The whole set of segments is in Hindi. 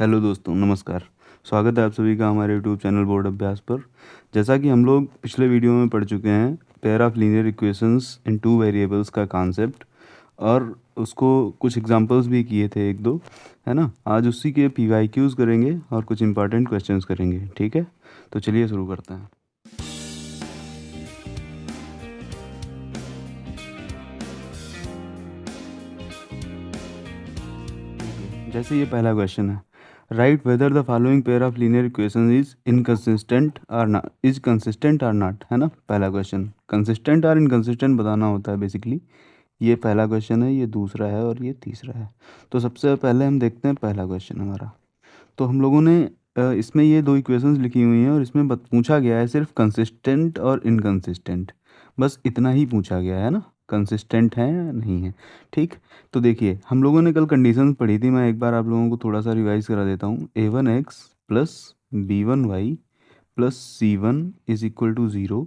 हेलो दोस्तों, नमस्कार। स्वागत है आप सभी का हमारे यूट्यूब चैनल बोर्ड अभ्यास पर। जैसा कि हम लोग पिछले वीडियो में पढ़ चुके हैं, pair of linear equations in two variables का कॉन्सेप्ट, और उसको कुछ एग्जांपल्स भी किए थे एक दो, है ना। आज उसी के पीवाईक्यूज़ करेंगे और कुछ इंपॉर्टेंट क्वेश्चंस करेंगे, ठीक है। तो चलिए शुरू करते हैं। जैसे ये पहला क्वेश्चन है, right whether the following pair of linear equation is inconsistent और नॉट, इज कंसिस्टेंट और नॉट, है ना। पहला क्वेश्चन कंसिस्टेंट और इनकंसिस्टेंट बताना होता है बेसिकली। ये पहला क्वेश्चन है, ये दूसरा है और ये तीसरा है। तो सबसे पहले हम देखते हैं पहला क्वेश्चन हमारा। तो हम लोगों ने इसमें ये दो इक्वेशंस लिखी हुई हैं और इसमें पूछा गया है सिर्फ कंसिस्टेंट और इनकंसिस्टेंट, बस इतना ही पूछा गया है ना, कंसिस्टेंट है या नहीं है। ठीक। तो देखिए, हम लोगों ने कल कंडीशन पढ़ी थी, मैं एक बार आप लोगों को थोड़ा सा रिवाइज करा देता हूँ। a1x plus b1y plus c1 is equal to 0,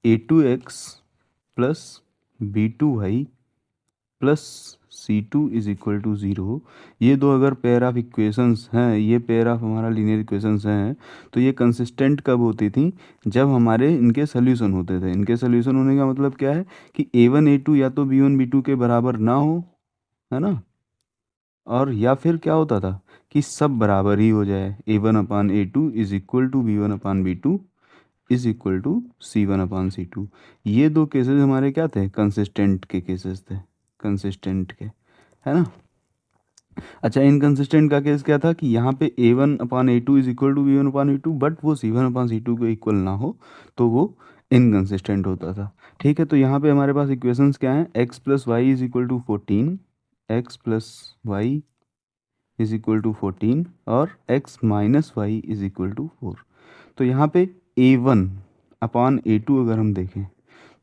a2x plus b2y plus c2 is equal to 0। ये दो अगर पेयर ऑफ इक्वेशंस हैं, ये पेयर ऑफ हमारा लीनियर इक्वेशंस हैं, तो ये कंसिस्टेंट कब होती थी? जब हमारे इनके सोल्यूशन होते थे। इनके सोल्यूशन होने का मतलब क्या है कि a1 a2 या तो b1 b2 के बराबर ना हो, है ना, और या फिर क्या होता था कि सब बराबर ही हो जाए, a1/a2 is equal to b1/b2 is equal to c1/c2। ये दो केसेस हमारे क्या थे? कंसिस्टेंट के केसेस थे, कंसिस्टेंट के, है ना। अच्छा, इनकंसिस्टेंट का केस क्या था कि यहाँ पे a1/a2 is equal to b1/b2 but वो c1/c2 को इक्वल ना हो, तो वो इनकंसिस्टेंट होता था। ठीक है, तो यहाँ पे हमारे पास इक्वेशंस क्या हैं? x plus Y is equal to 14, x plus Y is equal to 14 और x minus Y is equal to 4। तो यहाँ पे a1/a2 अगर हम देखें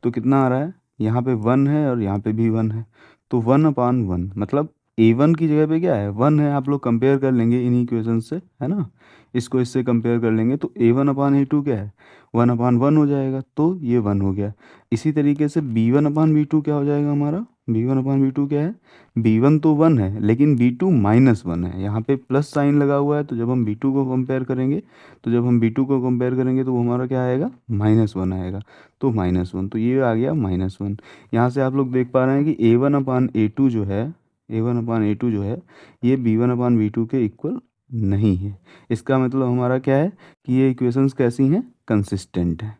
तो कितना आ रहा है? यहाँ पे 1 है और यहाँ पे भी 1 है, तो 1/1, मतलब a1 की जगह पे क्या है? 1 है। आप लोग कंपेयर कर लेंगे इन इक्वेशन से, है ना, इसको इससे कंपेयर कर लेंगे तो a1/a2 क्या है? 1/1 हो जाएगा, तो ये 1 हो गया। इसी तरीके से b1/b2 क्या हो जाएगा हमारा? b1/b2 क्या है? b1 तो 1 है लेकिन b2 -1 है, यहाँ पे प्लस साइन लगा हुआ है, तो जब हम b2 को कंपेयर करेंगे, तो जब हम b2 को कंपेयर करेंगे तो वो हमारा क्या आएगा? -1 आएगा, तो -1, तो ये आ गया -1। यहाँ से आप लोग देख पा रहे हैं कि a1/a2 जो है, a1/a2 जो है, ये b1/b2 के इक्वल नहीं है। इसका मतलब हमारा क्या है कि ये इक्वेशंस कैसी हैं? कंसिस्टेंट है।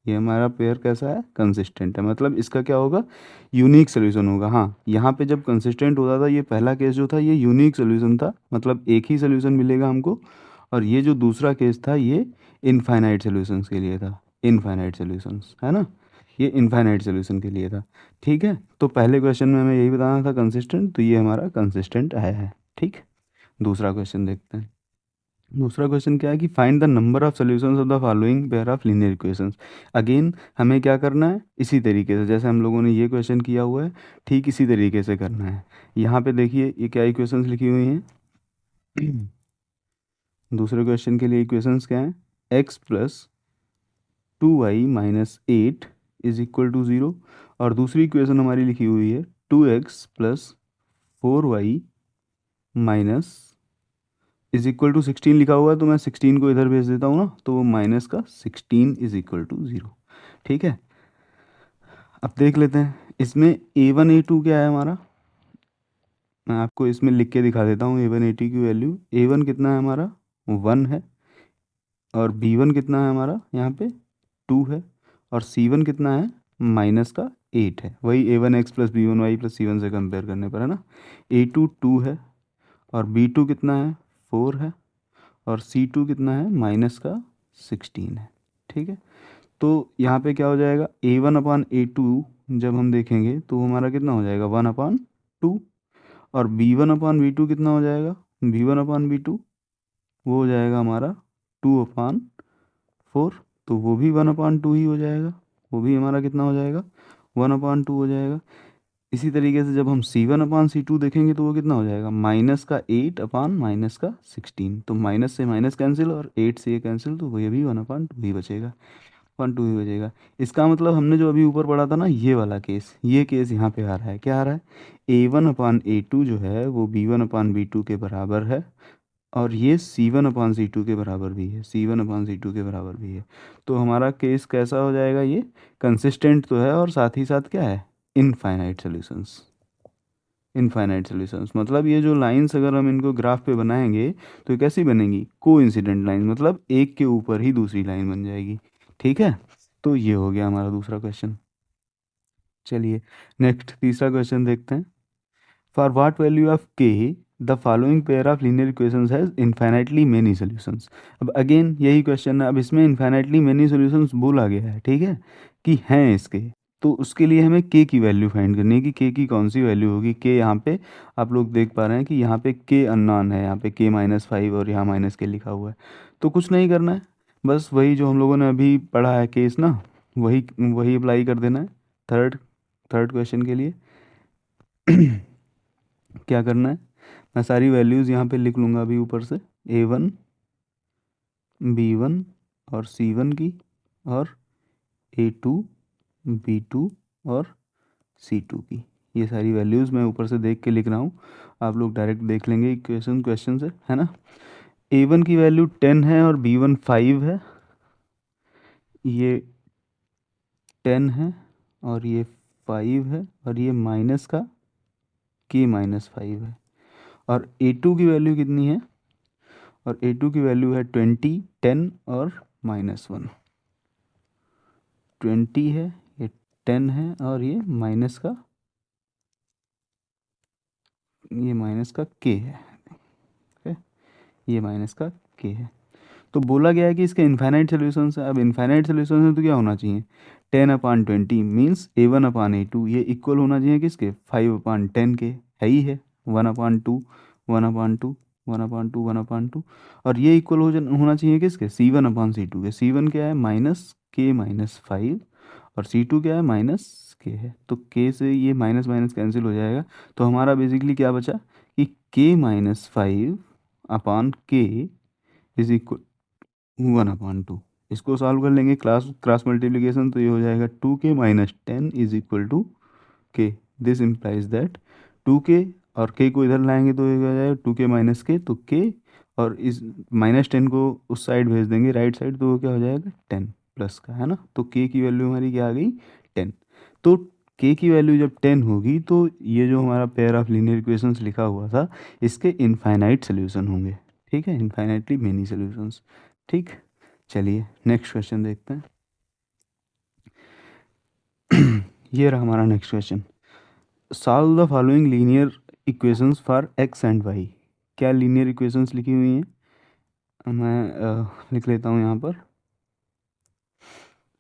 ये हमारा पेयर कैसा है? कंसिस्टेंट है। मतलब इसका क्या होगा? यूनिक सोल्यूशन होगा। हाँ, यहाँ पे जब कंसिस्टेंट होता था, ये पहला केस जो था ये यूनिक सोल्यूशन था, मतलब एक ही सोल्यूशन मिलेगा हमको, और ये जो दूसरा केस था ये इनफाइनाइट सोल्यूशंस के लिए था, इनफाइनाइट सोल्यूशंस, है ना, ये इनफाइनाइट सोल्यूशन के लिए था। ठीक है, तो पहले क्वेश्चन में हमें यही बताना था कंसिस्टेंट, तो ये हमारा कंसिस्टेंट आया है। ठीक। दूसरा क्वेश्चन देखते हैं। दूसरा क्वेश्चन क्या है कि find the number of solutions of the following pair of linear equations. Again हमें क्या करना है? इसी तरीके से जैसे हम लोगों ने ये क्वेश्चन किया हुआ है, ठीक इसी तरीके से करना है। यहाँ पे देखिए ये क्या इक्वेशंस लिखी हुई हैं। दूसरे क्वेश्चन के लिए इक्वेशंस क्या हैं? x plus 2y minus 8 is equal to 0, और दूसरी इक्वेशन हमारी लिखी हुई है 2x plus 4y minus is equal to 16 लिखा हुआ है, तो मैं 16 को इधर भेज देता हूँ ना, तो वो माइनस का 16 इज इक्वल टू 0। ठीक है, अब देख लेते हैं इसमें a1 a2 क्या है हमारा। मैं आपको इसमें लिख के दिखा देता हूँ a1 a2 की वैल्यू। a1 कितना है हमारा? 1 है, और b1 कितना है हमारा? यहाँ पे 2 है, और c1 कितना है? माइनस का 8 है। वही a1x plus b1y plus c1 से कंपेयर करने पर, है ना। a2 2 है, और b2 कितना है? 4 है, और C2 कितना है? माइनस का 16 है। ठीक है, तो यहाँ पे क्या हो जाएगा? a1/a2 जब हम देखेंगे तो हमारा कितना हो जाएगा? 1/2, और b1/b2 कितना हो जाएगा? b1/b2 वो हो जाएगा हमारा 2/4, तो वो भी 1/2 ही हो जाएगा, वो भी हमारा कितना हो जाएगा? 1/2 हो जाएगा। इसी तरीके से जब हम C1/C2 देखेंगे तो वो कितना हो जाएगा? माइनस का 8/-16, तो माइनस से माइनस कैंसिल और 8 से ये कैंसिल, तो वो ये भी 1/2 ही बचेगा, 1/2 ही बचेगा। इसका मतलब हमने जो अभी ऊपर पढ़ा था ना, ये वाला केस, ये केस यहाँ पे आ रहा है। क्या आ रहा है? a1/a2 जो है वो b1/b2 के बराबर है, और ये C1/C2 के बराबर भी है, C1/C2 के बराबर भी है। तो हमारा केस कैसा हो जाएगा, ये कंसिस्टेंट तो है और साथ ही साथ क्या है, इनफाइनाइट सॉल्यूशंस। इनफाइनाइट सॉल्यूशंस मतलब ये जो लाइंस अगर हम इनको ग्राफ पे बनाएंगे तो ये कैसी बनेंगी, कोइंसिडेंट लाइन, मतलब एक के ऊपर ही दूसरी लाइन बन जाएगी। ठीक है, तो ये हो गया हमारा दूसरा क्वेश्चन। चलिए नेक्स्ट तीसरा क्वेश्चन देखते हैं। फॉर व्हाट वैल्यू ऑफ के the following pair of linear equations has infinitely many solutions. अब अगेन यही क्वेश्चन है, अब इसमें इनफाइनाइटली मेनी सॉल्यूशंस बोला गया है, ठीक है, कि हैं इसके। तो उसके लिए हमें के की वैल्यू फाइंड करनी है कि के की कौन सी वैल्यू होगी। के यहाँ पे आप लोग देख पा रहे हैं कि यहाँ पे के अननोन है, यहाँ पे के -5 और यहाँ -k लिखा हुआ है। तो कुछ नहीं करना है, बस वही जो हम लोगों ने अभी पढ़ा है केस ना, वही वही अप्लाई कर देना है थर्ड थर्ड क्वेश्चन के लिए। क्या करना है, मैं सारी वैल्यूज़ यहाँ पे लिख लूँगा अभी ऊपर से, A1 B1 और C1 की, और A2 B2 और C2 की। ये सारी वैल्यूज़ मैं ऊपर से देख के लिख रहा हूँ, आप लोग डायरेक्ट देख लेंगे क्वेश्चन से, है ना। A1 की वैल्यू 10 है और B1 5 है, ये 10 है और ये 5 है, और ये माइनस का K-5 है। और A2 की वैल्यू कितनी है, और A2 की वैल्यू है 20 10 और -1। 20 है, ये 10 है और ये माइनस का K है, ठीक है, ये माइनस का K है। तो बोला गया है कि इसके इनफाइनाइट सोल्यूशन है। अब इनफाइनाइट सोल्यूशन है तो क्या होना चाहिए, 10/20 मीन्स A1/A2 ये इक्वल होना चाहिए किसके, 5/10 के, है ही है, 1/2 1/2 1/2 1/2, और ये इक्वल होना चाहिए किसके, C1/C2 के। C1 क्या है, -K-5, और C2 क्या है, -K है। तो K से ये माइनस माइनस कैंसिल हो जाएगा, तो हमारा बेसिकली क्या बचा कि K-5/K इज इक्वल 1/2। इसको सॉल्व कर लेंगे क्रॉस मल्टीप्लिकेशन, तो ये हो जाएगा 2K - 10 is equal to K। This implies that 2K और K को इधर लाएंगे तो ये हो जाएगा 2K - K, तो K और इस -10 को उस साइड भेज देंगे राइट साइड, तो वो क्या हो जाएगा 10 प्लस का, है ना। तो K की वैल्यू हमारी क्या आ गई, 10। तो K की वैल्यू जब 10 होगी तो ये जो हमारा पेयर ऑफ लीनियर इक्वेशंस लिखा हुआ था इसके इनफाइनाइट सोल्यूशन होंगे, ठीक है, इनफाइनाइटली मेनी सोल्यूशंस। ठीक, चलिए नेक्स्ट क्वेश्चन देखते हैं। ये रहा हमारा next question. Solve the following linear equations for x and y। क्या लीनियर इक्वेशंस लिखी हुई हैं, मैं लिख लेता हूँ यहाँ पर,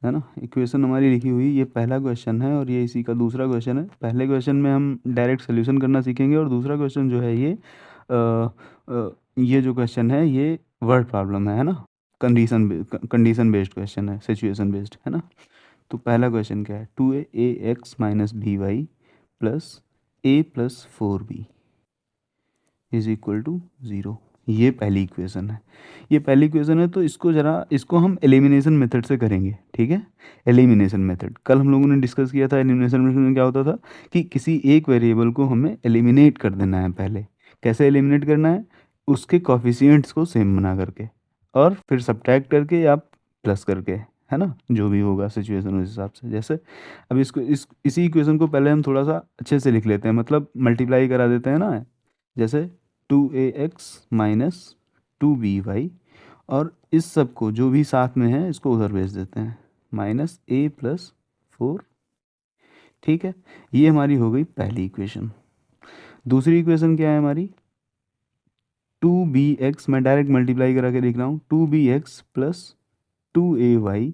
है ना। इक्वेशन हमारी लिखी हुई, ये पहला क्वेश्चन है और ये इसी का दूसरा क्वेश्चन है। पहले क्वेश्चन में हम डायरेक्ट सोल्यूशन करना सीखेंगे, और दूसरा क्वेश्चन जो है ये जो क्वेश्चन है ये वर्ड प्रॉब्लम है ना, कंडीशन बेस्ड क्वेश्चन है, सिचुएशन बेस्ड, है ना। तो पहला क्वेश्चन क्या है, 2ax - by plus a + 4b is equal to 0। ये पहली इक्वेशन है, ये पहली इक्वेशन है। तो इसको हम एलिमिनेशन मेथड से करेंगे, ठीक है। एलिमिनेशन मेथड कल हम लोगों ने डिस्कस किया था। एलिमिनेशन मेथड में क्या होता था कि किसी एक वेरिएबल को हमें एलिमिनेट कर देना है पहले। कैसे एलिमिनेट करना है, उसके कॉफिशिएंट्स को सेम बना करके, और फिर सब्ट्रैक्ट करके या प्लस करके, है ना, जो भी होगा सिचुएशन उस हिसाब से। जैसे अब इसी इक्वेशन को पहले हम थोड़ा सा अच्छे से लिख लेते हैं, मतलब मल्टीप्लाई करा देते हैं ना। जैसे 2ax - 2by, और इस सब को जो भी साथ में है इसको उधर भेज देते हैं, -a + 4। ठीक है, ये हमारी हो गई पहली इक्वेशन। दूसरी इक्वेशन क्या है हमारी, 2bx, मैं डायरेक्ट मल्टीप्लाई करा के लिख रहा हूँ, 2bx + 2ay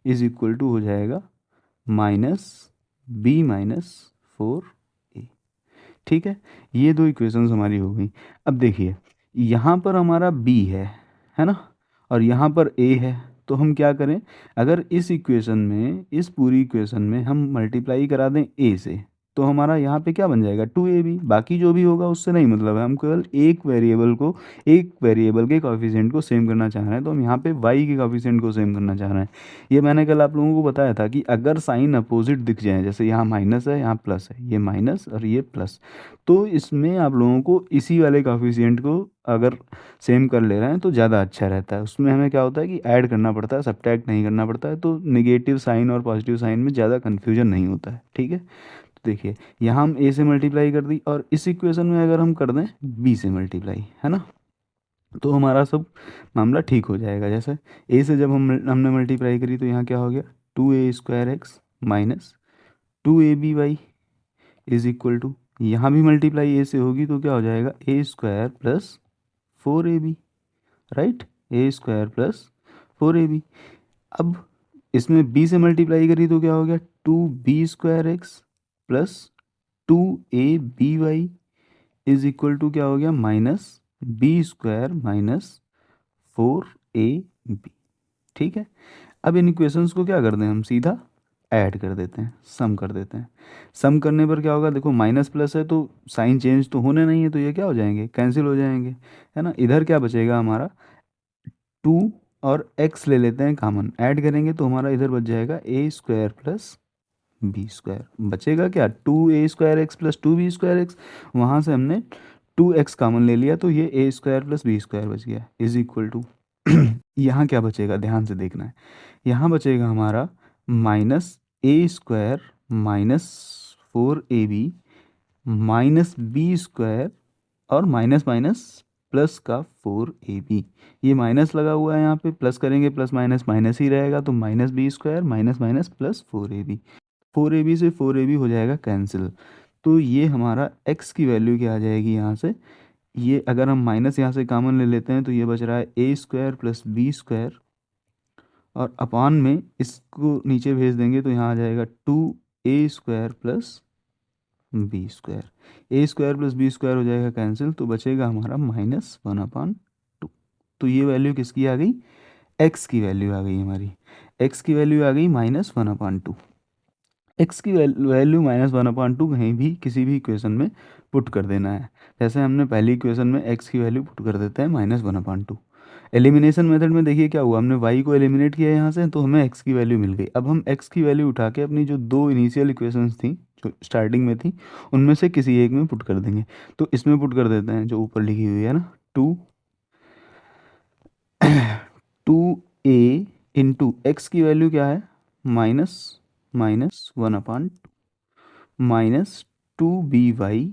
is equal to हो जाएगा -b - 4a। ठीक है, ये दो इक्वेशंस हमारी हो गई। अब देखिए यहाँ पर हमारा b है ना, और यहाँ पर a है। तो हम क्या करें, अगर इस इक्वेशन में, इस पूरी इक्वेशन में हम मल्टीप्लाई करा दें a से, तो हमारा यहाँ पे क्या बन जाएगा 2ab, बाकी जो भी होगा उससे नहीं मतलब है, हम केवल एक वेरिएबल के कोएफिशिएंट को सेम करना चाह रहे हैं, तो हम यहाँ पे y के कोएफिशिएंट को सेम करना चाह रहे हैं। ये मैंने कल आप लोगों को बताया था कि अगर साइन अपोजिट दिख जाए, जैसे यहाँ माइनस है यहाँ प्लस है, ये माइनस और ये प्लस, तो इसमें आप लोगों को इसी वाले कोएफिशिएंट को अगर सेम कर ले रहे हैं तो ज़्यादा अच्छा रहता है। उसमें हमें क्या होता है कि ऐड करना पड़ता है, सब्ट्रैक्ट नहीं करना पड़ता है, तो नेगेटिव साइन और पॉजिटिव साइन में ज़्यादा कन्फ्यूजन नहीं होता है। ठीक है, तो देखिए यहाँ हम a से मल्टीप्लाई कर दी और इस इक्वेशन में अगर हम कर दें b से मल्टीप्लाई, है ना, तो हमारा सब मामला ठीक हो जाएगा। जैसे a से जब हमने मल्टीप्लाई करी तो यहाँ क्या हो गया 2a² x minus 2ab/y is equal to, यहाँ भी मल्टीप्लाई a से होगी तो क्या हो जाएगा a² plus 4ab, right, a² plus 4ab। अब इसमें b से मल्टीप्लाई करी तो क्या हो गया 2b² x plus 2ab/y is equal to क्या हो गया माइनस b² माइनस 4ab। ठीक है, अब इन इक्वेशंस को क्या कर दें, हम सीधा ऐड कर देते हैं, सम कर देते हैं। सम करने पर क्या होगा, देखो माइनस प्लस है तो साइन चेंज तो होने नहीं है, तो ये क्या हो जाएंगे, कैंसिल हो जाएंगे, है ना। इधर क्या बचेगा हमारा 2 और x ले लेते हैं कॉमन, ऐड करेंगे तो हमारा इधर बच जाएगा a² प्लस b², बचेगा क्या 2a² x प्लस 2b²x, वहाँ से हमने 2x कॉमन ले लिया तो ये a² प्लस b² बच गया इज इक्वल टू यहाँ क्या बचेगा, ध्यान से देखना है, यहाँ बचेगा हमारा -a² minus 4ab minus b² और माइनस माइनस प्लस का 4ab, ये माइनस लगा हुआ है यहाँ पे, प्लस करेंगे प्लस माइनस माइनस ही रहेगा, तो minus b² minus minus plus 4ab से 4ab हो जाएगा कैंसिल। तो ये हमारा x की वैल्यू क्या आ जाएगी यहाँ से, ये अगर हम माइनस यहाँ से कॉमन ले लेते हैं तो ये बच रहा है a² प्लस b² और अपान में इसको नीचे भेज देंगे तो यहाँ आ जाएगा 2a² plus b², a² plus b² हो जाएगा कैंसिल, तो बचेगा हमारा -1/2। तो ये वैल्यू किसकी आ गई, x की वैल्यू आ गई हमारी, x की वैल्यू आ गई -1/2। x की वैल्यू -1/2 कहीं भी किसी भी इक्वेशन में पुट कर देना है। जैसे हमने पहली इक्वेशन में x की वैल्यू पुट कर देते हैं -1/2। एलिमिनेशन मेथड में देखिए क्या हुआ, हमने y को एलिमिनेट किया यहाँ से तो हमें x की वैल्यू मिल गई। अब हम x की वैल्यू उठा के अपनी जो दो इनिशियल इक्वेशंस थी जो स्टार्टिंग में थी उनमें से किसी एक में पुट कर देंगे। तो इसमें पुट कर देते हैं जो ऊपर लिखी हुई है ना 2a इंटू एक्स की वैल्यू क्या है -1/2 minus 2by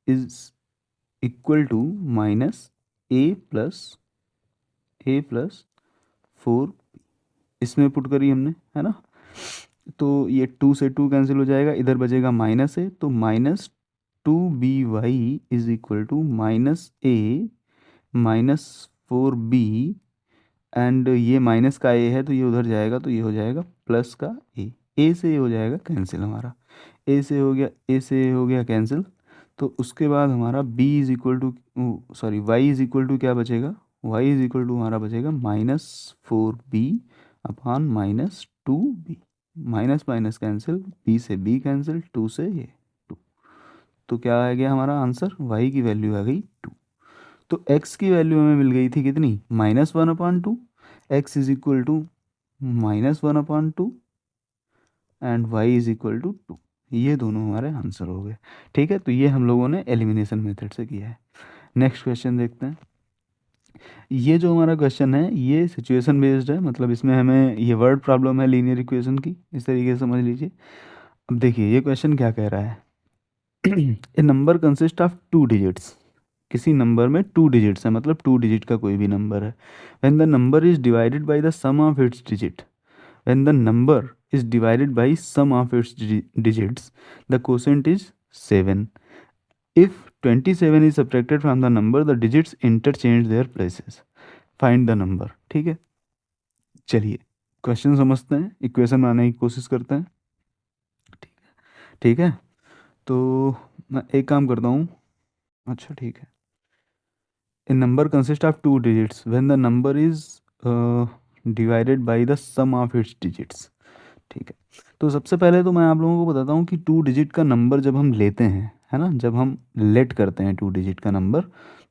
is equal to minus a plus 4, इसमें पुट करी हमने, है ना, तो ये 2 से 2 कैंसिल हो जाएगा, इधर बचेगा माइनस a, तो -2by is equal to -a minus 4b and ये माइनस का a है तो ये उधर जाएगा तो ये हो जाएगा प्लस का a से ये हो जाएगा कैंसिल, हमारा a से हो गया, a से हो गया कैंसिल। तो उसके बाद हमारा b is equal to sorry y is equal to क्या बचेगा, y इज इक्वल टू हमारा बचेगा -4b upon -2b, minus minus cancel, b से b कैंसिल, 2 से ये 2, तो क्या आ गया हमारा आंसर, y की वैल्यू आ गई 2। तो x की वैल्यू हमें मिल गई थी कितनी -1/2, x is equal to -1/2 and y is equal to 2, ये दोनों हमारे आंसर हो गए। ठीक है, तो ये हम लोगों ने एलिमिनेशन मेथड से किया है। नेक्स्ट क्वेश्चन देखते हैं। ये जो हमारा क्वेश्चन है ये सिचुएशन बेस्ड है, मतलब इसमें हमें ये वर्ड प्रॉब्लम है लीनियर इक्वेशन की, इस तरीके से समझ लीजिए। अब देखिए ये क्वेश्चन क्या कह रहा है a number consist of 2 digits, किसी नंबर में 2 डिजिट्स है, मतलब 2 डिजिट का कोई भी नंबर है। When the number is divided by the sum of its digit, when the number is divided by sum of its digits, the quotient is 7. If 27 is subtracted from the number, the digits interchange their places. Find the number. ठीक है, चलिए क्वेश्चन समझते हैं, इक्वेशन बनाने की कोशिश करते हैं। ठीक है, तो मैं एक काम करता हूँ, अच्छा ठीक है। A number consist of 2 digits when the number is divided by the sum of its digits, ठीक है, तो सबसे पहले तो मैं आप लोगों को बताता हूँ कि 2 डिजिट का नंबर जब हम लेते हैं, है ना, जब हम लेट करते हैं 2 डिजिट का नंबर,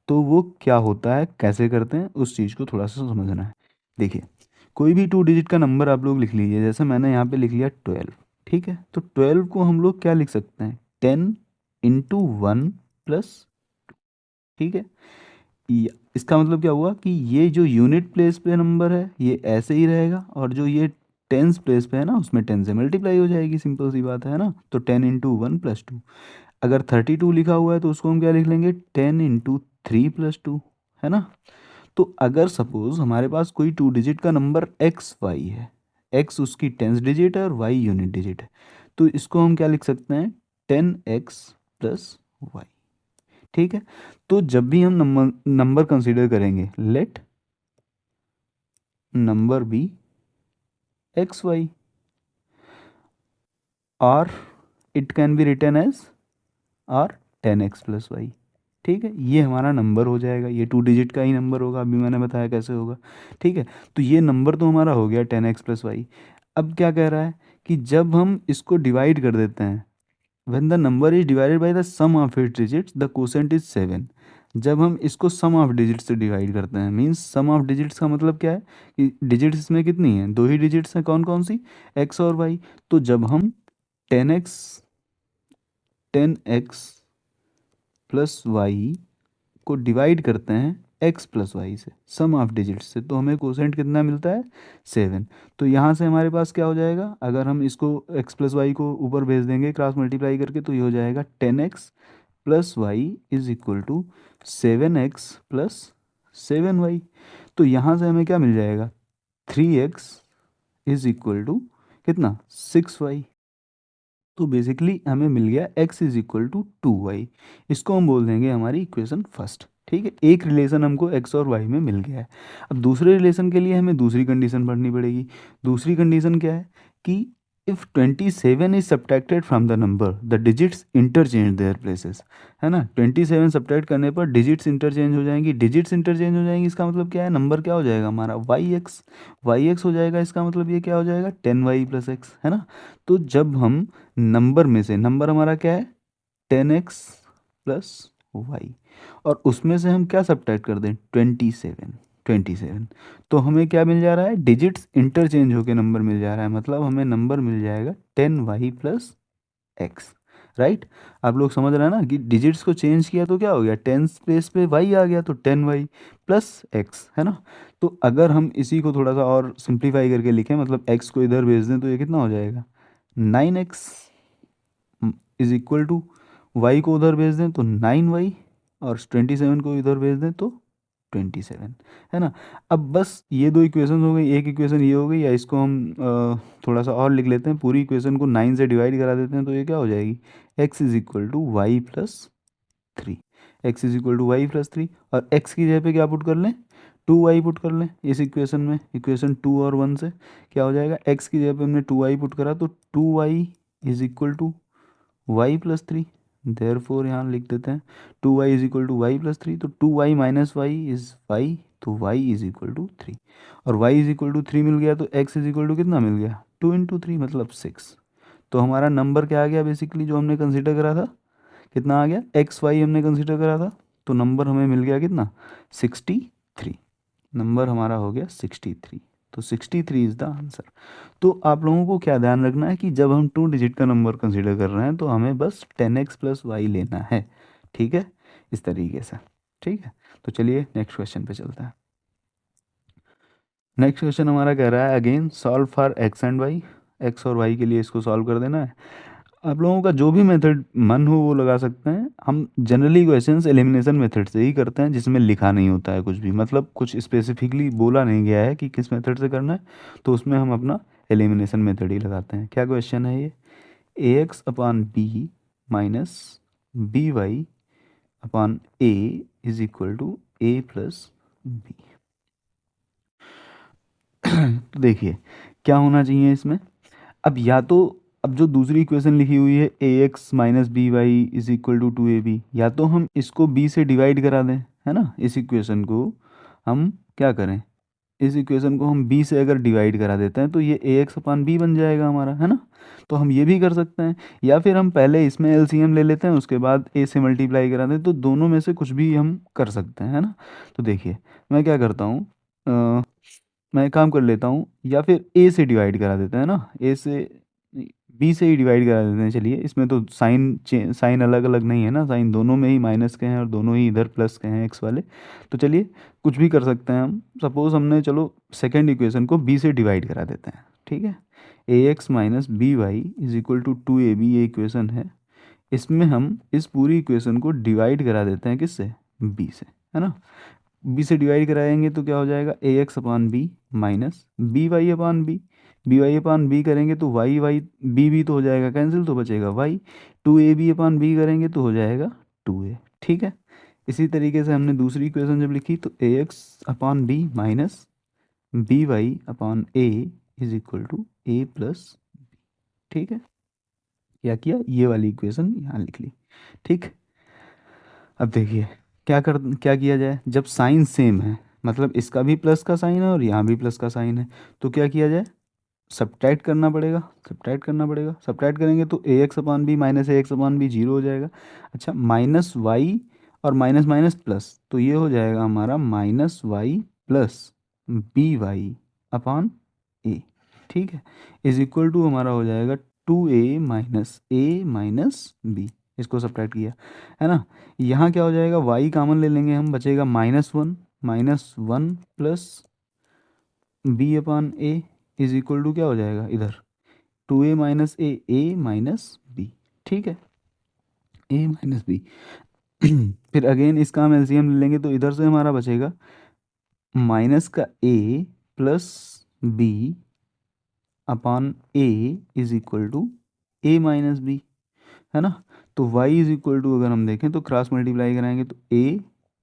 तो वो क्या होता है, कैसे करते हैं, उस चीज़ को थोड़ा सा समझना है। देखिए, कोई भी 2 डिजिट का नंबर आप लोग लिख लीजिए, जैसे मैंने यहाँ पे लिख लिया 12, ठीक है, तो 12 को हम लोग क्या लिख सकते हैं, 10 इंटू 1 प्लस, ठीक है। इसका मतलब क्या हुआ कि ये जो यूनिट प्लेस पे नंबर है ये ऐसे ही रहेगा, और जो ये टेंस प्लेस पे है ना उसमें 10 से मल्टीप्लाई हो जाएगी, सिंपल सी बात है ना। तो 10 इंटू 1 प्लस 2। अगर 32 लिखा हुआ है तो उसको हम क्या लिख लेंगे, 10 इंटू 3 प्लस 2, है ना। तो अगर सपोज हमारे पास कोई 2 डिजिट का नंबर एक्स वाई है, एक्स उसकी टेंस डिजिट है और वाई यूनिट डिजिट है, तो इसको हम क्या लिख सकते हैं, 10x प्लस वाई, ठीक है। तो जब भी हम नंबर नंबर कंसीडर करेंगे, let number be x y, और it can be written as r 10x plus y, ठीक है। ये हमारा नंबर हो जाएगा, ये 2 डिजिट का ही नंबर होगा, अभी मैंने बताया कैसे होगा, ठीक है। तो ये नंबर तो हमारा हो गया 10x प्लस वाई। अब क्या कह रहा है कि जब हम इसको डिवाइड कर देते हैं, when the number is divided by the sum of its digits the quotient is 7। जब हम इसको सम ऑफ डिजिट्स से डिवाइड करते हैं, मींस सम ऑफ डिजिट्स का मतलब क्या है कि डिजिट्स इसमें कितनी हैं, दो ही डिजिट्स हैं, कौन कौन सी, एक्स और वाई। तो जब हम 10x प्लस वाई को डिवाइड करते हैं एक्स प्लस वाई से, सम ऑफ डिजिट्स से, तो हमें कोसेंट कितना मिलता है, 7। तो यहाँ से हमारे पास क्या हो जाएगा, अगर हम इसको एक्स प्लस वाई को ऊपर भेज देंगे क्रॉस मल्टीप्लाई करके, तो ये हो जाएगा 10x plus Y is equal to 7x plus 7y। तो यहाँ से हमें क्या मिल जाएगा, 3x इज इक्वल टू कितना, 6y। तो बेसिकली हमें मिल गया x is equal to 2y। इसको हम बोल देंगे हमारी इक्वेशन फर्स्ट, ठीक है। एक रिलेशन हमको x और y में मिल गया है। अब दूसरे रिलेशन के लिए हमें दूसरी कंडीशन पढ़नी पड़ेगी। दूसरी कंडीशन क्या है कि if 27 is subtracted from the number the digits interchange their places, है ना। 27 सब्ट्रैक्ट करने पर डिजिट्स इंटरचेंज हो जाएंगी, डिजिट्स इंटरचेंज हो जाएंगी, इसका मतलब क्या है, नंबर क्या हो जाएगा हमारा, वाई एक्स हो जाएगा। इसका मतलब ये क्या हो जाएगा, 10y प्लस एक्स, है ना। तो जब हम नंबर में से, नंबर हमारा क्या है, 10x प्लस वाई, और उसमें से हम क्या सब्ट्रैक्ट कर दें, 27, तो हमें क्या मिल जा रहा है, डिजिट्स इंटरचेंज होके नंबर मिल जा रहा है, मतलब हमें नंबर मिल जाएगा 10y प्लस एक्स, राइट। आप लोग समझ रहे हैं ना कि डिजिट्स को चेंज किया तो क्या हो गया, टेंस प्लेस पे y आ गया, तो 10y प्लस एक्स, है ना। तो अगर हम इसी को थोड़ा सा और सिंप्लीफाई करके लिखें, मतलब x को इधर भेज दें, तो ये कितना हो जाएगा, 9x is equal to, Y को उधर भेज दें तो 9y, और 27 को इधर भेज दें तो 27, है ना। अब बस ये दो इक्वेशन हो गई, एक इक्वेशन ये हो गई, या इसको हम थोड़ा सा और लिख लेते हैं, पूरी इक्वेशन को 9 से डिवाइड करा देते हैं, तो ये क्या हो जाएगी, x is equal to Y plus 3, X is equal to Y plus 3, और x की जगह पे क्या पुट कर लें, 2y पुट कर लें इस इक्वेशन में, इक्वेशन 2 और 1 से क्या हो जाएगा, x की जगह पे हमने 2y पुट करा, तो 2y is equal to Y plus 3। Therefore यहाँ लिख देते हैं 2y is equal to Y plus 3, तो 2y minus Y is Y, तो y इज इक्वल टू 3, और y इज इक्वल टू 3 मिल गया, तो x इज इक्वल टू कितना मिल गया, 2 इंटू 3 मतलब 6। तो हमारा नंबर क्या आ गया, बेसिकली जो हमने कंसिडर करा था, कितना आ गया, एक्स वाई हमने कंसिडर करा था, तो नंबर हमें मिल गया कितना, 63। नंबर हमारा हो गया 63, तो 63 इज़ द आंसर। तो आप लोगों को क्या ध्यान रखना है कि जब हम 2 डिजिट का नंबर कंसीडर कर रहे हैं तो हमें बस 10x प्लस वाई लेना है, ठीक है, इस तरीके से, ठीक है। तो चलिए नेक्स्ट क्वेश्चन पे चलते हैं। नेक्स्ट क्वेश्चन हमारा कह रहा है again solve for X and Y, X और वाई के लिए इसको सॉल्व कर देना है। आप लोगों का जो भी मेथड मन हो वो लगा सकते हैं। हम जनरली क्वेश्चंस एलिमिनेशन मेथड से ही करते हैं, जिसमें लिखा नहीं होता है कुछ भी, मतलब कुछ स्पेसिफिकली बोला नहीं गया है कि किस मेथड से करना है, तो उसमें हम अपना एलिमिनेशन मेथड ही लगाते हैं। क्या क्वेश्चन है ये, a x upon b minus b y upon a is equal to a plus b. तो देखिए क्या होना चाहिए इसमें, अब या तो, अब जो दूसरी इक्वेशन लिखी हुई है a x minus b y is equal to 2ab, या तो हम इसको b से डिवाइड करा दें, है ना, इस इक्वेशन को हम क्या करें, इस इक्वेशन को हम b से अगर डिवाइड करा देते हैं तो ये ax अपान b बन जाएगा हमारा, है ना। तो हम ये भी कर सकते हैं, या फिर हम पहले इसमें एलसीएम ले लेते हैं, उसके बाद a से मल्टीप्लाई करा दें, तो दोनों में से कुछ भी हम कर सकते हैं, है ना। तो देखिए मैं क्या करता हूँ, मैं एक काम कर लेता हूँ, या फिर a से डिवाइड करा देते हैं ना, a से b से ही डिवाइड करा देते हैं। चलिए, इसमें तो साइन अलग अलग नहीं है ना, साइन दोनों में ही माइनस के हैं और दोनों ही इधर प्लस के हैं एक्स वाले। तो चलिए कुछ भी कर सकते हैं हम। सपोज़ हमने, चलो सेकेंड इक्वेशन को b से डिवाइड करा देते हैं, ठीक है। A x minus b y is equal to 2ab, ये इक्वेशन है। इसमें हम इस पूरी इक्वेशन को डिवाइड करा देते हैं किससे, b से, है ना। b से डिवाइड कराएंगे तो क्या हो जाएगा, a x upon b minus b y upon B y upon B करेंगे तो वाई वाई बी तो हो जाएगा कैंसिल, तो बचेगा वाई। 2ab अपान बी करेंगे तो हो जाएगा 2a, ठीक है। इसी तरीके से हमने दूसरी इक्वेशन जब लिखी तो a x upon b minus b y upon A is equal to a plus, ठीक है। क्या किया, ये वाली इक्वेशन यहाँ लिख ली, ठीक। अब देखिए क्या किया जाए, जब साइन सेम है, मतलब इसका भी प्लस का साइन है और यहाँ भी प्लस का साइन है, तो क्या किया जाए, सब्ट्रैक्ट करना पड़ेगा। सब्ट्रैक्ट करेंगे तो a x upon b minus a x upon b zero हो जाएगा। अच्छा, माइनस वाई और माइनस माइनस प्लस, तो ये हो जाएगा हमारा minus y plus b y upon a, ठीक है, इज इक्वल टू हमारा हो जाएगा 2a माइनस बी। इसको सब्ट्रैक्ट किया, है ना। यहाँ क्या हो जाएगा, y कॉमन ले लेंगे हम, बचेगा -1 plus B upon A is equal to क्या हो जाएगा इधर 2a माइनस ए माइनस बी, ठीक है, a माइनस बी। फिर अगेन इसका हम एलसीएम ले लेंगे तो इधर से हमारा बचेगा माइनस का a plus B upon A is equal to a minus B, है ना। तो y इज इक्वल टू अगर हम देखें तो क्रॉस मल्टीप्लाई कराएंगे तो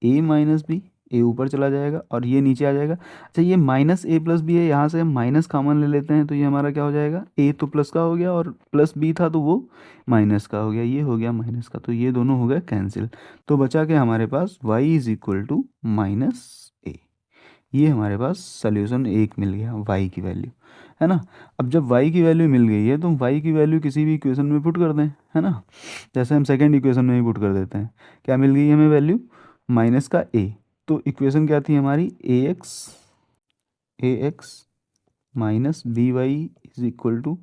a माइनस बी, ए ऊपर चला जाएगा और ये नीचे आ जाएगा। अच्छा, ये माइनस ए प्लस बी है, यहाँ से हम माइनस कॉमन ले लेते हैं तो ये हमारा क्या हो जाएगा, a तो प्लस का हो गया और प्लस b था तो वो माइनस का हो गया, ये हो गया माइनस का, तो ये दोनों हो गए कैंसिल। तो बचा के हमारे पास y is equal to minus a. ये हमारे पास सोल्यूशन एक मिल गया y की वैल्यू, है ना। अब जब y की वैल्यू मिल गई है तो हम y की वैल्यू किसी भी इक्वेशन में पुट कर दें, है ना। जैसे हम सेकंड इक्वेशन में ही पुट कर देते हैं, क्या मिल गई हमें वैल्यू, माइनस का a। तो इक्वेशन क्या थी हमारी, a x minus b y is equal to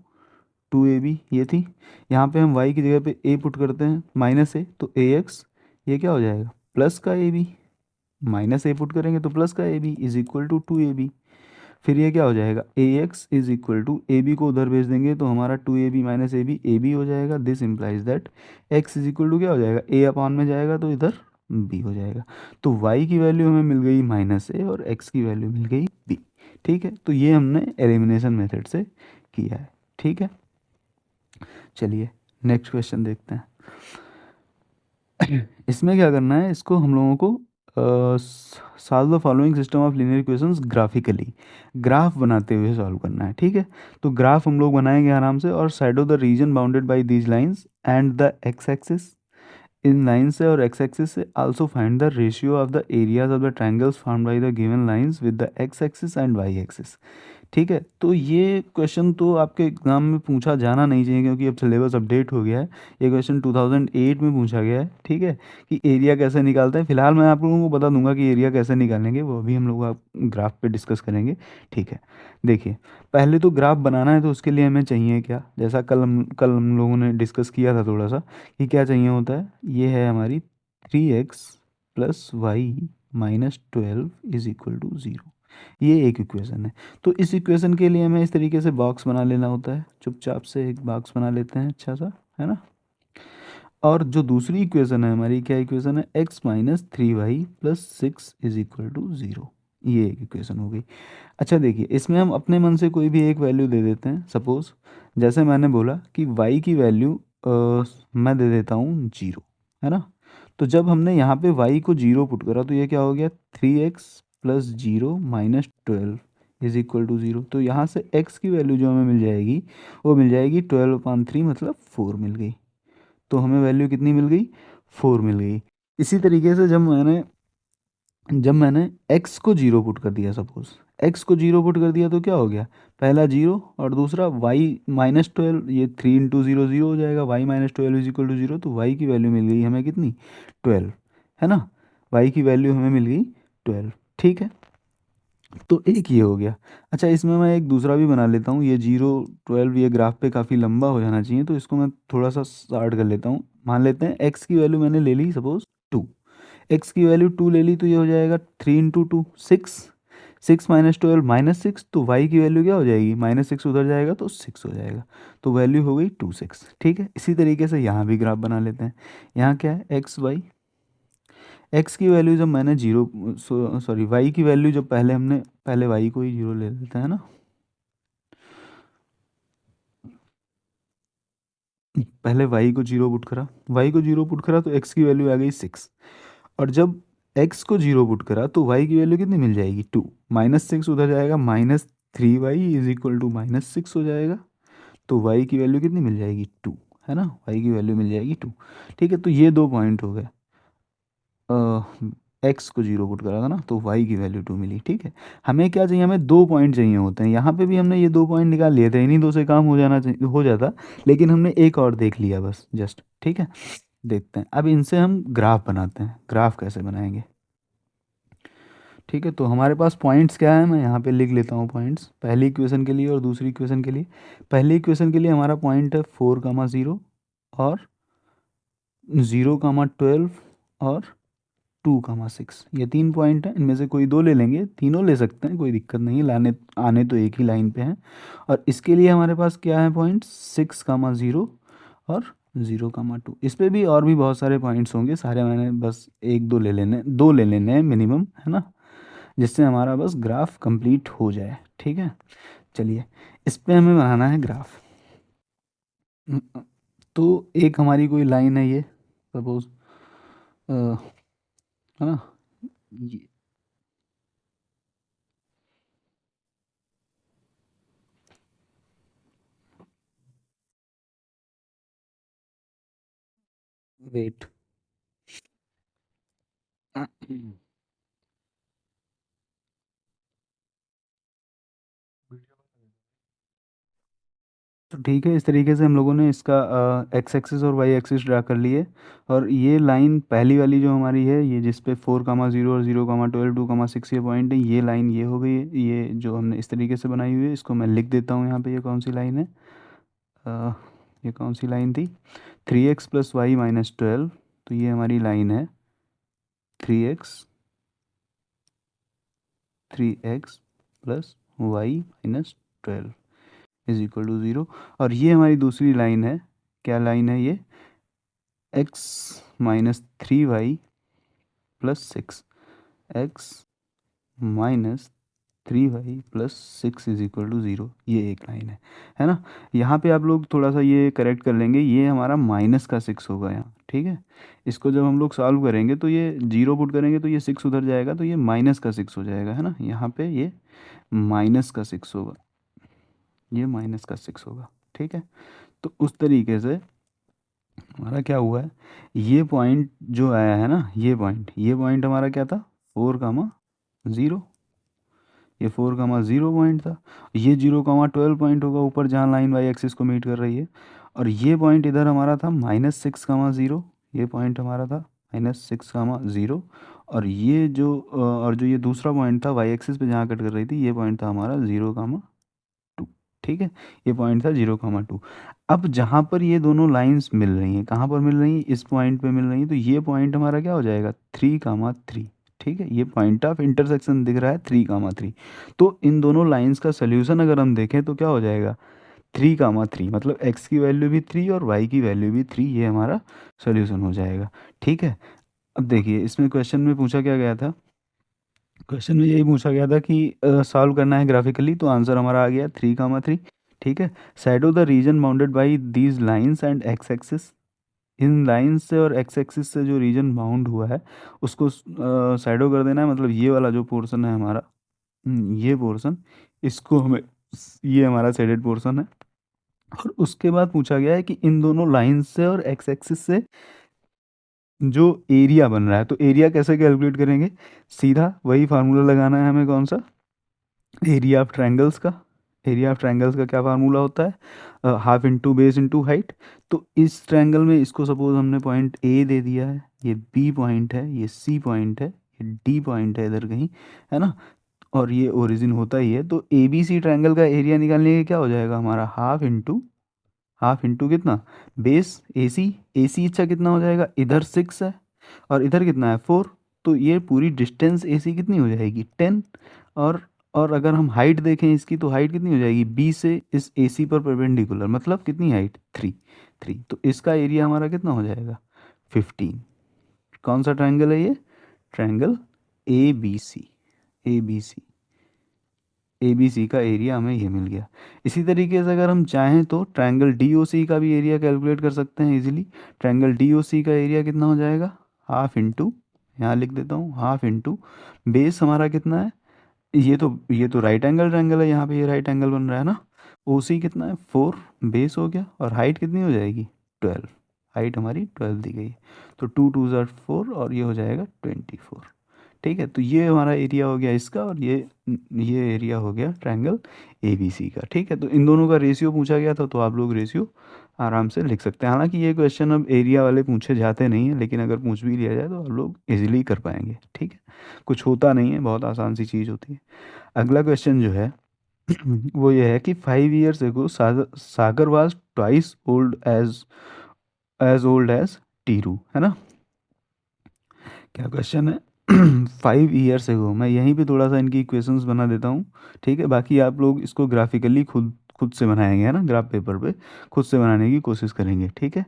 2ab, ये थी। यहाँ पे हम y की जगह पे a पुट करते हैं माइनस ए, तो ए एक्स ये क्या हो जाएगा, प्लस का a b, minus a put करेंगे तो प्लस का a b is equal to 2ab। फिर ये क्या हो जाएगा, a x is equal to a b को उधर भेज देंगे तो हमारा 2ab माइनस ए बी हो जाएगा। This implies that X is equal to क्या हो जाएगा, ए अपॉन में जाएगा तो इधर बी हो जाएगा। तो y की वैल्यू हमें मिल गई माइनस ए और x की वैल्यू मिल गई b, ठीक है। तो ये हमने एलिमिनेशन मेथड से किया है, ठीक है। चलिए नेक्स्ट क्वेश्चन देखते हैं। इसमें क्या करना है, इसको हम लोगों को solve the following system of linear equations graphically, graph बनाते हुए सॉल्व करना है, ठीक है। तो ग्राफ हम लोग बनाएंगे आराम से, और side of the region bounded by these lines and the X axis, इन लाइन से और एक्स एक्सिस से also find the ratio of the areas of the triangles formed by the given lines with the X axis and Y axis, ठीक है। तो ये क्वेश्चन तो आपके एग्ज़ाम में पूछा जाना नहीं चाहिए क्योंकि अब सिलेबस अपडेट हो गया है। ये क्वेश्चन 2008 में पूछा गया है, ठीक है, कि एरिया कैसे निकालते हैं। फिलहाल मैं आप लोगों को बता दूंगा कि एरिया कैसे निकालेंगे, वो अभी हम लोग ग्राफ पे डिस्कस करेंगे, ठीक है। देखिए, पहले तो ग्राफ बनाना है तो उसके लिए हमें चाहिए क्या, जैसा कल हम लोगों ने डिस्कस किया था थोड़ा सा, कि क्या चाहिए होता है। ये है हमारी 3x plus Y minus 12 is equal to 0, ये एक इक्वेशन है। तो इस इक्वेशन के लिए हमें इस तरीके से बॉक्स बना लेना होता है, चुपचाप से एक बॉक्स बना लेते हैं अच्छा सा, है ना। और जो दूसरी इक्वेशन है हमारी, क्या इक्वेशन है, x minus 3y plus 6 is equal to 0, ये एक इक्वेशन हो गई। अच्छा देखिए, इसमें हम अपने मन से कोई भी एक वैल्यू दे देते हैं। सपोज जैसे मैंने बोला कि y की वैल्यू मैं दे देता हूँ 0, है ना। तो जब हमने यहाँ पे y को 0 पुट करा तो ये क्या हो गया, 3x plus 0 minus 12 is equal to 0। तो यहाँ से x की वैल्यू जो हमें मिल जाएगी वो मिल जाएगी 12/3, मतलब 4 मिल गई। तो हमें वैल्यू कितनी मिल गई, 4 मिल गई। इसी तरीके से जब मैंने x को 0 पुट कर दिया, सपोज एक्स को जीरो पुट कर दिया तो क्या हो गया, पहला जीरो और दूसरा वाई माइनस 12, ये 3 × 0 0 हो जाएगा, Y minus 12 is equal to 0, तो वाई की वैल्यू मिल गई हमें कितनी, 12, है ना, वाई की वैल्यू हमें मिल गई 12। ठीक है, तो एक ये हो गया। अच्छा, इसमें मैं एक दूसरा भी बना लेता हूँ, ये 0 12 ये ग्राफ पे काफ़ी लंबा हो जाना चाहिए, तो इसको मैं थोड़ा सा स्टार्ट कर लेता हूँ। मान लेते हैं एक्स की वैल्यू मैंने ले ली सपोज 2, एक्स की वैल्यू 2 ले ली, तो ये हो जाएगा 3 × 2 6, 6 - 12 -6, तो वाई की वैल्यू क्या हो जाएगी, -6 उधर जाएगा तो 6 हो जाएगा, तो वैल्यू हो गई 2 6। ठीक है, इसी तरीके से यहाँ भी ग्राफ बना लेते हैं। यहाँ क्या है, एक्स वाई, एक्स की वैल्यू जब मैंने जीरो, सॉरी वाई की वैल्यू जब पहले हमने, पहले वाई को ही जीरो ले लेते हैं ना, पहले वाई को जीरो पुट करा, वाई को जीरो पुट करा तो एक्स की वैल्यू आ गई 6, और जब एक्स को जीरो पुट करा तो वाई की वैल्यू कितनी मिल जाएगी, 2, -6 उधर जाएगा, -3y इज इक्वल टू -6 हो जाएगा, तो वाई की वैल्यू कितनी मिल जाएगी, 2, है ना, वाई की वैल्यू मिल जाएगी 2। ठीक है, तो ये दो पॉइंट हो गए, एक्स को जीरो पुट करा था ना, तो वाई की वैल्यू 2 मिली। ठीक है, हमें क्या चाहिए, हमें दो पॉइंट चाहिए होते हैं, यहाँ पे भी हमने ये दो पॉइंट निकाल लिए थे, इन्हीं दो से काम हो जाना चाहिए, हो जाता, लेकिन हमने एक और देख लिया बस जस्ट। ठीक है, देखते हैं अब इनसे हम ग्राफ बनाते हैं, ग्राफ कैसे बनाएंगे। ठीक है, तो हमारे पास पॉइंट्स क्या है, मैं यहाँ पे लिख लेता हूँ पॉइंट्स, पहली इक्वेशन के लिए और दूसरी इक्वेशन के लिए। पहली इक्वेशन के लिए हमारा पॉइंट है 4, 0 और 0, 12 और 2, 6, ये तीन पॉइंट हैं, इनमें से कोई दो ले लेंगे, तीनों ले सकते हैं, कोई दिक्कत नहीं, लाने आने तो एक ही लाइन पे हैं। और इसके लिए हमारे पास क्या है पॉइंट, 6, 0 और 0, 2। इस पे भी और भी बहुत सारे पॉइंट्स होंगे, सारे मैंने बस एक दो ले लेने, दो ले लेने हैं मिनिमम, है ना, जिससे हमारा बस ग्राफ कंप्लीट हो जाए। ठीक है, चलिए इस पे हमें बनाना है ग्राफ। तो एक हमारी कोई लाइन है ये, सपोज, है ना, ये वेट, तो ठीक है, इस तरीके से हम लोगों ने इसका एक्स एक्सिस और वाई एक्सिस ड्रा कर लिए। और ये लाइन पहली वाली जो हमारी है, ये जिस पे 4, 0 और 0, 12 2, 6 ये पॉइंट है, ये लाइन ये हो गई है, ये जो हमने इस तरीके से बनाई हुई है, इसको मैं लिख देता हूँ यहाँ पे, ये कौन सी लाइन है, अ, ये कौन सी लाइन थी, 3x + y - 12, तो ये हमारी लाइन है 3x + y - 12 is equal to 0। और ये हमारी दूसरी लाइन है, क्या लाइन है ये, x - 3y + 6, x - 3y + 6 is equal to 0, ये एक लाइन है ना। यहाँ पे आप लोग थोड़ा सा ये करेक्ट कर लेंगे, ये हमारा -6 होगा यहाँ। ठीक है, इसको जब हम लोग सॉल्व करेंगे तो ये जीरो पुट करेंगे तो ये 6 उधर जाएगा, तो ये -6 हो जाएगा, है ना, यहाँ पे ये -6 होगा, ये -6 होगा। ठीक है, तो उस तरीके से हमारा क्या हुआ है, ये पॉइंट जो आया है ना, ये पॉइंट हमारा क्या था, 4, 0, ये 4, 0 पॉइंट था, ये 0, 12 पॉइंट होगा ऊपर जहाँ लाइन वाई एक्सिस को मीट कर रही है। और ये पॉइंट इधर हमारा था -6, 0, ये पॉइंट हमारा था -6, 0। और ये जो और जो ये दूसरा पॉइंट था वाई एक्सिस पे जहाँ कट कर रही थी, ये पॉइंट था हमारा 0, 2। ठीक है, ये पॉइंट था 0, 2। अब जहाँ पर ये दोनों लाइंस मिल रही हैं, कहाँ पर मिल रही हैं, इस पॉइंट पे मिल रही हैं, तो ये पॉइंट हमारा क्या हो जाएगा, 3, 3। ठीक है, ये पॉइंट ऑफ इंटरसेक्शन दिख रहा है 3, 3। तो इन दोनों लाइंस का सोल्यूशन अगर हम देखें तो क्या हो जाएगा, 3, 3, मतलब एक्स की वैल्यू भी 3 और वाई की वैल्यू भी 3, ये हमारा सोल्यूशन हो जाएगा। ठीक है, अब देखिए इसमें क्वेश्चन में पूछा क्या गया था, क्वेश्चन में यही पूछा गया था कि सॉल्व करना है ग्राफिकली, तो आंसर हमारा आ गया 3, 3। ठीक है, shadow the region bounded by these lines and x axis, in lines से और एक्स एक्सिस से जो रीजन बाउंड हुआ है उसको शैडो कर देना है, मतलब ये वाला जो पोर्शन है हमारा, ये पोर्शन, इसको हमें, ये हमारा शेडेड पोर्शन है। और उसके बाद पूछा गया है कि इन दोनों लाइंस से और एक्स एक्सिस से जो एरिया बन रहा है, तो एरिया कैसे कैलकुलेट करेंगे, सीधा वही फार्मूला लगाना है हमें, कौन सा, एरिया ऑफ ट्रायंगल्स का, एरिया ऑफ ट्रायंगल्स का क्या फार्मूला होता है, half into base into height. तो इस ट्रायंगल में इसको सपोज हमने पॉइंट ए दे दिया है, ये बी पॉइंट है, ये सी पॉइंट है, ये डी पॉइंट है इधर कहीं, है ना, और ये ओरिजिन होता ही है। तो ए बी सी ट्रायंगल का एरिया निकालने के क्या हो जाएगा हमारा, हाफ इंटू कितना, बेस ए सी अच्छा कितना हो जाएगा, इधर 6 है और इधर कितना है 4। तो ये पूरी डिस्टेंस ए सी कितनी हो जाएगी 10। और और अगर हम हाइट देखें इसकी, तो हाइट कितनी हो जाएगी बी से इस ए सी पर परपेंडिकुलर, मतलब कितनी हाइट 3। तो इसका एरिया हमारा कितना हो जाएगा 15। कौन सा ट्रायंगल है ये, triangle A B C. A B C, A B C का एरिया हमें ये मिल गया। इसी तरीके से अगर हम चाहें तो ट्रायंगल डी ओ सी का भी एरिया कैलकुलेट कर सकते हैं इजीली। ट्रायंगल डी ओ सी का एरिया कितना हो जाएगा, हाफ इंटू, यहाँ लिख देता हूँ हाफ इंटू बेस हमारा कितना है, ये तो राइट एंगल ट्रायंगल है, यहाँ पे ये राइट एंगल बन रहा है ना। ओ सी कितना है 4, बेस हो गया, और हाइट कितनी हो जाएगी 12। हाइट हमारी 12 दी गई है। तो 2 2 ज़ार 4 और ये हो जाएगा 24। ठीक है, तो ये हमारा एरिया हो गया इसका, और ये एरिया हो गया ट्रायंगल ए बी सी का। ठीक है, तो इन दोनों का रेशियो पूछा गया था, तो आप लोग रेशियो आराम से लिख सकते हैं। हालांकि ये क्वेश्चन अब एरिया वाले पूछे जाते नहीं हैं, लेकिन अगर पूछ भी लिया जाए तो आप लोग इजीली कर पाएंगे। ठीक है, कुछ होता नहीं है, बहुत आसान सी चीज़ होती है। अगला क्वेश्चन जो है वो ये है कि 5 years ago Sagar was twice old as टीरू, है ना। क्या क्वेश्चन है 5 years एगो, मैं यहीं पे थोड़ा सा इनकी इक्वेशंस बना देता हूँ। ठीक है, बाकी आप लोग इसको ग्राफिकली खुद खुद से बनाएंगे, है ना, ग्राफ पेपर पे खुद से बनाने की कोशिश करेंगे। ठीक है,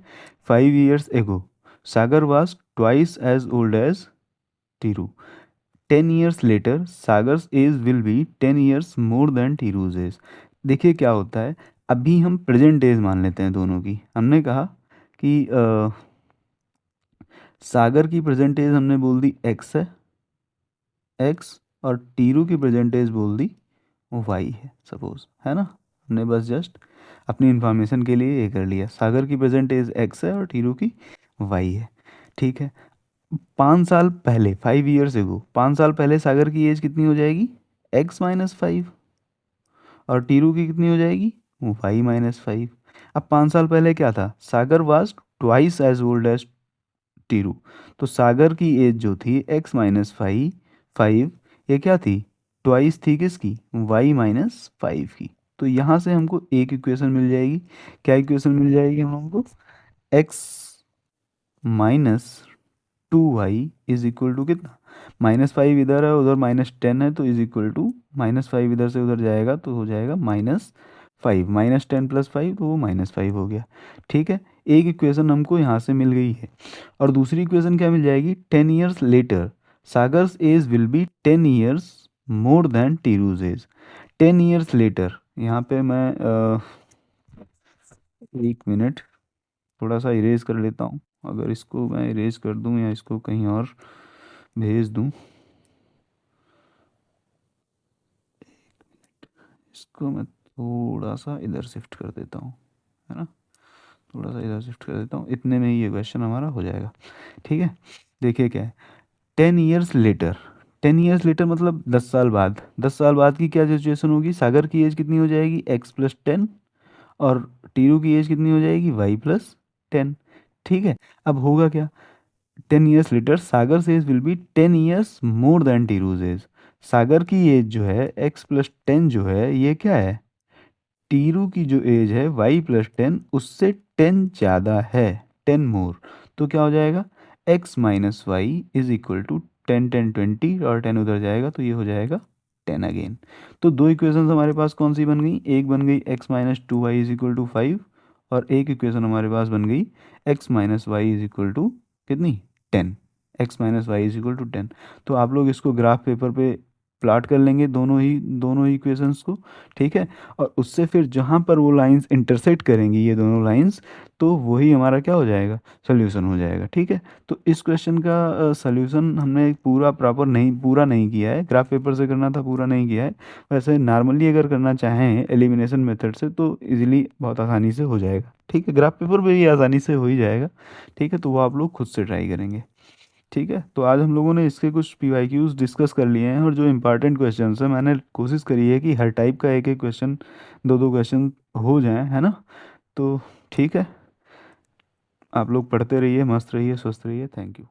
5 years ago Sagar was twice as old as Tiru. 10 years later Sagar's age will be 10 years more than Tiru's age. देखिए क्या होता है, अभी हम प्रेजेंट एज मान लेते हैं दोनों की। हमने कहा कि सागर की प्रेजेंट एज हमने बोल दी एक्स है, एक्स, और टीरू की प्रेजेंट एज बोल दी वाई है सपोज, है ना। हमने बस जस्ट अपनी इंफॉर्मेशन के लिए ये कर लिया, सागर की प्रेजेंट एज एक्स है और टीरू की वाई है। ठीक है, 5 साल पहले 5 years एगो, 5 साल पहले सागर की एज कितनी हो जाएगी x-5, और टीरू की कितनी हो जाएगी y-5। अब 5 साल पहले क्या था, Sagar was twice as old as Tiru. तो सागर की एज जो थी x-5, ये क्या थी, ट्वाइस थी किसकी, y-5 की। तो यहाँ से हमको एक इक्वेशन मिल जाएगी। क्या इक्वेशन मिल जाएगी हम लोगों को, x - 2y is equal to कितना, -5 इधर है, उधर -10 है, तो इज इक्वल टू -5 इधर से उधर जाएगा तो हो जाएगा -5, -10 + 5 तो वो -5 हो गया। ठीक है, एक इक्वेशन हमको यहाँ से मिल गई है। और दूसरी इक्वेशन क्या मिल जाएगी, 10 years later Sagar's age will be 10 years more than Tiru's age. 10 years later, यहाँ पे मैं 1 मिनट थोड़ा सा इरेज कर लेता हूँ। अगर इसको मैं इरेज कर दूँ या इसको कहीं और भेज दूँ, इसको मैं थोड़ा सा इधर शिफ्ट कर देता हूँ, है ना, थोड़ा सा इधर शिफ्ट कर देता हूँ, इतने में ही ये क्वेश्चन हमारा हो जाएगा। ठीक है, देखिए क्या है, 10 years लेटर, 10 years लेटर मतलब 10 साल बाद। 10 साल बाद की क्या सिचुएशन होगी, सागर की एज कितनी हो जाएगी x+10, और टीरू की एज कितनी हो जाएगी y+10। ठीक है, अब होगा क्या, 10 years later Sagar age will be 10 years more than Tiru's age. Sagar की एज जो है x+10 जो है ये क्या है, टीरू की जो एज है y+10 उससे 10 ज़्यादा है, 10 मोर। तो क्या हो जाएगा, x-y इज इक्वल टू 10 10 20, और 10 उधर जाएगा तो ये हो जाएगा 10 अगेन। तो दो इक्वेशंस हमारे पास कौन सी बन गई, एक बन गई x-2y इज इक्वल टू 5, और एक इक्वेशन हमारे पास बन गई x-y इज इक्वल टू कितनी 10, x-y इज इक्वल टू 10। तो आप लोग इसको ग्राफ पेपर पे प्लाट कर लेंगे दोनों ही इक्वेशंस को। ठीक है, और उससे फिर जहाँ पर वो लाइंस इंटरसेक्ट करेंगी ये दोनों लाइंस, तो वही हमारा क्या हो जाएगा, सोल्यूशन हो जाएगा। ठीक है, तो इस क्वेश्चन का सोल्यूशन हमने पूरा नहीं किया है, ग्राफ पेपर से करना था, पूरा नहीं किया है। वैसे नॉर्मली अगर करना चाहें एलिमिनेशन मेथड से तो इजीली बहुत आसानी से हो जाएगा। ठीक है, ग्राफ पेपर पे भी आसानी से हो ही जाएगा। ठीक है, तो वो आप लोग खुद से ट्राई करेंगे। ठीक है, तो आज हम लोगों ने इसके कुछ पीवाईक्यूज डिस्कस कर लिए हैं, और जो इम्पोर्टेंट क्वेश्चंस हैं मैंने कोशिश करी है कि हर टाइप का एक एक क्वेश्चन, दो दो क्वेश्चन हो जाएं, है ना। तो ठीक है, आप लोग पढ़ते रहिए, मस्त रहिए, स्वस्थ रहिए, थैंक यू।